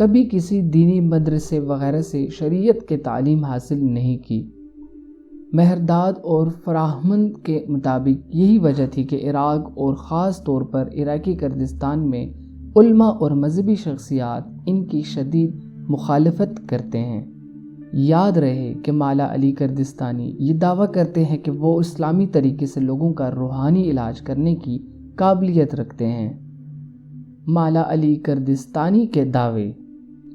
کبھی کسی دینی مدرسے وغیرہ سے شریعت کے تعلیم حاصل نہیں کی۔ مہرداد اور فراہمند کے مطابق یہی وجہ تھی کہ عراق اور خاص طور پر عراقی کردستان میں علماء اور مذہبی شخصیات ان کی شدید مخالفت کرتے ہیں۔ یاد رہے کہ مولا علی کردستانی یہ دعویٰ کرتے ہیں کہ وہ اسلامی طریقے سے لوگوں کا روحانی علاج کرنے کی قابلیت رکھتے ہیں۔ مولا علی کردستانی کے دعوے۔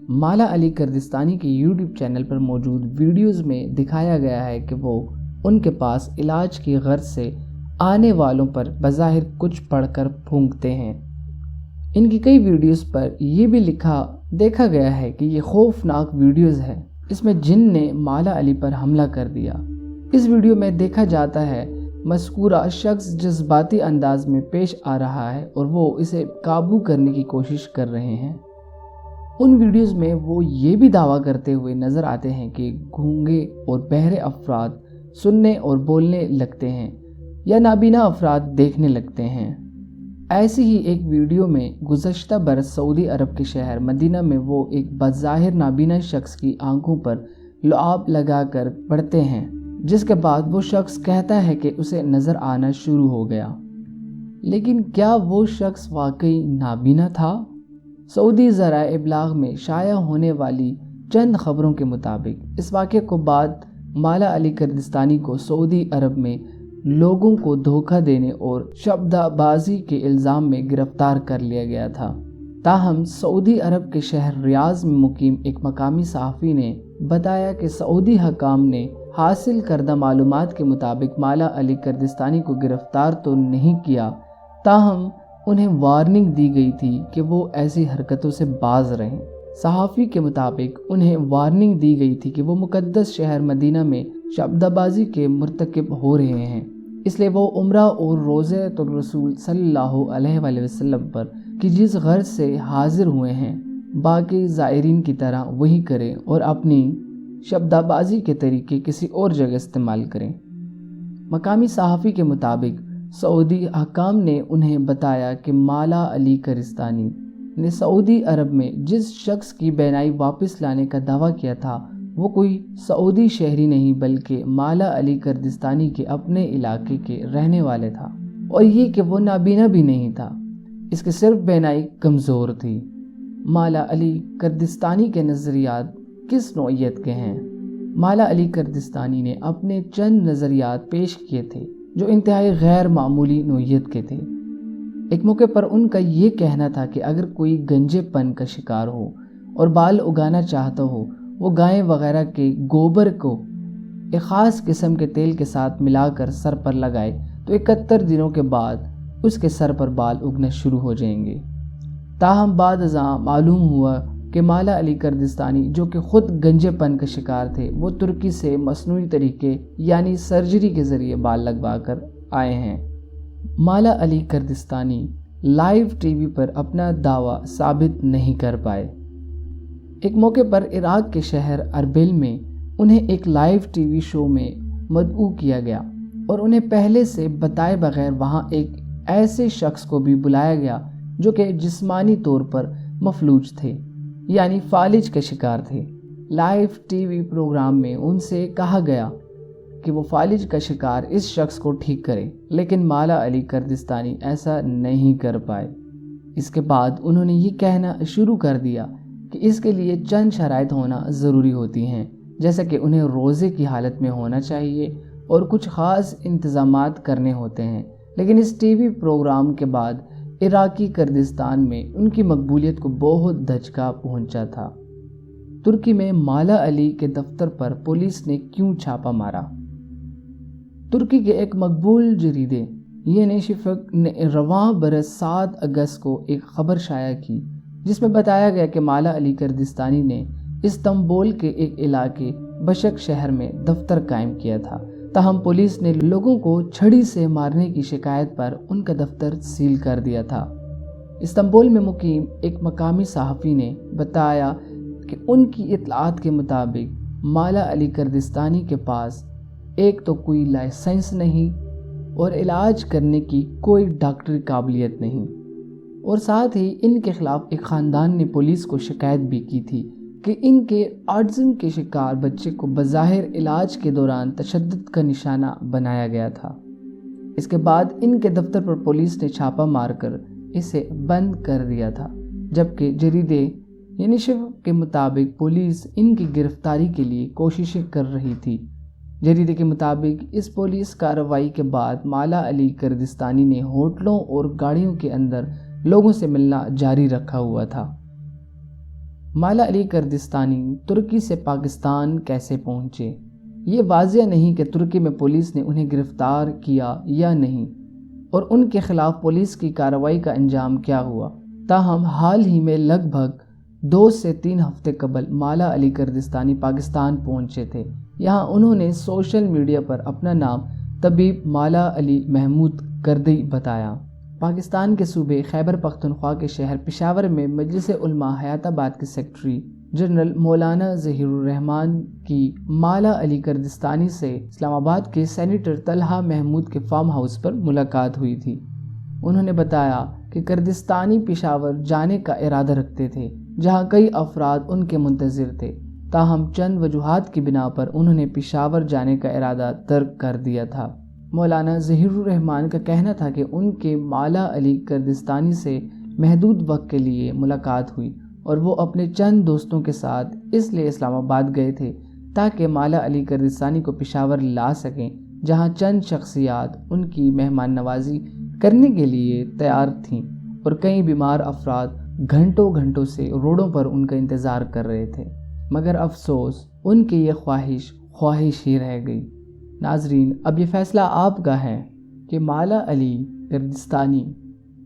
مولا علی کردستانی کے یوٹیوب چینل پر موجود ویڈیوز میں دکھایا گیا ہے کہ وہ ان کے پاس علاج کی غرض سے آنے والوں پر بظاہر کچھ پڑھ کر پھونکتے ہیں۔ ان کی کئی ویڈیوز پر یہ بھی دیکھا گیا ہے کہ یہ خوفناک ویڈیوز ہے۔ اس میں جن نے مولا علی پر حملہ کر دیا۔ اس ویڈیو میں دیکھا جاتا ہے مذکورہ شخص جذباتی انداز میں پیش آ رہا ہے اور وہ اسے قابو کرنے کی کوشش کر رہے ہیں۔ ان ویڈیوز میں وہ یہ بھی دعویٰ کرتے ہوئے نظر آتے ہیں کہ گونگے اور بہرے افراد سننے اور بولنے لگتے ہیں یا نابینا افراد دیکھنے لگتے ہیں۔ ایسی ہی ایک ویڈیو میں گزشتہ برس سعودی عرب کے شہر مدینہ میں وہ ایک بظاہر نابینا شخص کی آنکھوں پر لعاب لگا کر پڑھتے ہیں، جس کے بعد وہ شخص کہتا ہے کہ اسے نظر آنا شروع ہو گیا۔ لیکن کیا وہ شخص واقعی نابینا تھا؟ سعودی ذرائع ابلاغ میں شائع ہونے والی چند خبروں کے مطابق اس واقعے کو بعد مولا علی کردستانی کو سعودی عرب میں لوگوں کو دھوکہ دینے اور شبدہ بازی کے الزام میں گرفتار کر لیا گیا تھا۔ تاہم سعودی عرب کے شہر ریاض میں مقیم ایک مقامی صحافی نے بتایا کہ سعودی حکام نے حاصل کردہ معلومات کے مطابق مولا علی کردستانی کو گرفتار تو نہیں کیا، تاہم انہیں وارننگ دی گئی تھی کہ وہ ایسی حرکتوں سے باز رہیں۔ صحافی کے مطابق انہیں وارننگ دی گئی تھی کہ وہ مقدس شہر مدینہ میں شبدہ بازی کے مرتکب ہو رہے ہیں، اس لیے وہ عمرہ اور روضۃ الرسول صلی اللہ علیہ وآلہ وسلم پر کہ جس غرض سے حاضر ہوئے ہیں باقی زائرین کی طرح وہی کریں اور اپنی شبدہ بازی کے طریقے کسی اور جگہ استعمال کریں۔ مقامی صحافی کے مطابق سعودی حکام نے انہیں بتایا کہ مولا علی کردستانی نے سعودی عرب میں جس شخص کی بینائی واپس لانے کا دعویٰ کیا تھا وہ کوئی سعودی شہری نہیں بلکہ مولا علی کردستانی کے اپنے علاقے کے رہنے والے تھا، اور یہ کہ وہ نابینا بھی نہیں تھا، اس کے صرف بینائی کمزور تھی۔ مولا علی کردستانی کے نظریات کس نوعیت کے ہیں؟ مولا علی کردستانی نے اپنے چند نظریات پیش کیے تھے جو انتہائی غیر معمولی نوعیت کے تھے۔ ایک موقع پر ان کا یہ کہنا تھا کہ اگر کوئی گنجے پن کا شکار ہو اور بال اگانا چاہتا ہو، وہ گائے وغیرہ کے گوبر کو ایک خاص قسم کے تیل کے ساتھ ملا کر سر پر لگائے تو 71 دنوں کے بعد اس کے سر پر بال اگنا شروع ہو جائیں گے۔ تاہم بعد ازاں معلوم ہوا کہ مولا علی کردستانی جو کہ خود گنجے پن کا شکار تھے، وہ ترکی سے مصنوعی طریقے یعنی سرجری کے ذریعے بال لگوا کر آئے ہیں۔ مولا علی کردستانی لائیو ٹی وی پر اپنا دعویٰ ثابت نہیں کر پائے۔ ایک موقع پر عراق کے شہر اربل میں انہیں ایک لائیو ٹی وی شو میں مدعو کیا گیا اور انہیں پہلے سے بتائے بغیر وہاں ایک ایسے شخص کو بھی بلایا گیا جو کہ جسمانی طور پر مفلوج تھے، یعنی فالج کا شکار تھے۔ لائیو ٹی وی پروگرام میں ان سے کہا گیا کہ وہ فالج کا شکار اس شخص کو ٹھیک کرے، لیکن مولا علی کردستانی ایسا نہیں کر پائے۔ اس کے بعد انہوں نے یہ کہنا شروع کر دیا کہ اس کے لیے چند شرائط ہونا ضروری ہوتی ہیں، جیسے کہ انہیں روزے کی حالت میں ہونا چاہیے اور کچھ خاص انتظامات کرنے ہوتے ہیں۔ لیکن اس ٹی وی پروگرام کے بعد عراقی کردستان میں ان کی مقبولیت کو بہت دھچکا پہنچا تھا۔ ترکی میں مولا علی کے دفتر پر پولیس نے کیوں چھاپا مارا؟ ترکی کے ایک مقبول جریدے یعنی شفق نے رواں برس 7 اگست کو ایک خبر شائع کی جس میں بتایا گیا کہ مولا علی کردستانی نے استنبول کے ایک علاقے بشک شہر میں دفتر قائم کیا تھا، تاہم پولیس نے لوگوں کو چھڑی سے مارنے کی شکایت پر ان کا دفتر سیل کر دیا تھا۔ استنبول میں مقیم ایک مقامی صحافی نے بتایا کہ ان کی اطلاعات کے مطابق مولا علی کردستانی کے پاس ایک تو کوئی لائسنس نہیں اور علاج کرنے کی کوئی ڈاکٹری قابلیت نہیں، اور ساتھ ہی ان کے خلاف ایک خاندان نے پولیس کو شکایت بھی کی تھی کہ ان کے آٹزم کے شکار بچے کو بظاہر علاج کے دوران تشدد کا نشانہ بنایا گیا تھا۔ اس کے بعد ان کے دفتر پر پولیس نے چھاپہ مار کر اسے بند کر دیا تھا، جبکہ جریدے یونیسیف کے مطابق پولیس ان کی گرفتاری کے لیے کوششیں کر رہی تھی۔ جریدے کے مطابق اس پولیس کارروائی کے بعد مالا علی کردستانی نے ہوٹلوں اور گاڑیوں کے اندر لوگوں سے ملنا جاری رکھا ہوا تھا۔ مالا علی کردستانی ترکی سے پاکستان کیسے پہنچے؟ یہ واضح نہیں کہ ترکی میں پولیس نے انہیں گرفتار کیا یا نہیں، اور ان کے خلاف پولیس کی کارروائی کا انجام کیا ہوا۔ تاہم حال ہی میں لگ بھگ 2 سے 3 ہفتے قبل مالا علی کردستانی پاکستان پہنچے تھے۔ یہاں انہوں نے سوشل میڈیا پر اپنا نام طبیب مالا علی محمود کردئی بتایا۔ پاکستان کے صوبے خیبر پختونخوا کے شہر پشاور میں مجلس علماء حیات آباد کے سیکرٹری جنرل مولانا ظہیر الرحمان کی مالا علی کردستانی سے اسلام آباد کے سینیٹر طلحہ محمود کے فارم ہاؤس پر ملاقات ہوئی تھی۔ انہوں نے بتایا کہ کردستانی پشاور جانے کا ارادہ رکھتے تھے، جہاں کئی افراد ان کے منتظر تھے، تاہم چند وجوہات کی بنا پر انہوں نے پشاور جانے کا ارادہ ترک کر دیا تھا۔ مولانا ظہیر الرحمان کا کہنا تھا کہ ان کے مالا علی کردستانی سے محدود وقت کے لیے ملاقات ہوئی اور وہ اپنے چند دوستوں کے ساتھ اس لیے اسلام آباد گئے تھے تاکہ مالا علی کردستانی کو پشاور لا سکیں، جہاں چند شخصیات ان کی مہمان نوازی کرنے کے لیے تیار تھیں اور کئی بیمار افراد گھنٹوں سے روڈوں پر ان کا انتظار کر رہے تھے، مگر افسوس ان کی یہ خواہش ہی رہ گئی۔ ناظرین، اب یہ فیصلہ آپ کا ہے کہ مالا علی کردستانی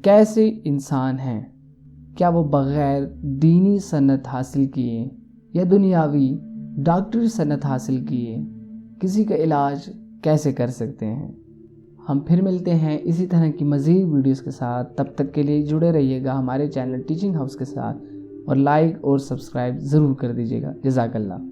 کیسے انسان ہیں؟ کیا وہ بغیر دینی سند حاصل کیے یا دنیاوی ڈاکٹری سند حاصل کیے کسی کا علاج کیسے کر سکتے ہیں؟ ہم پھر ملتے ہیں اسی طرح کی مزید ویڈیوز کے ساتھ۔ تب تک کے لیے جڑے رہیے گا ہمارے چینل ٹیچنگ ہاؤس کے ساتھ، اور لائک اور سبسکرائب ضرور کر دیجیے گا۔ جزاک اللہ۔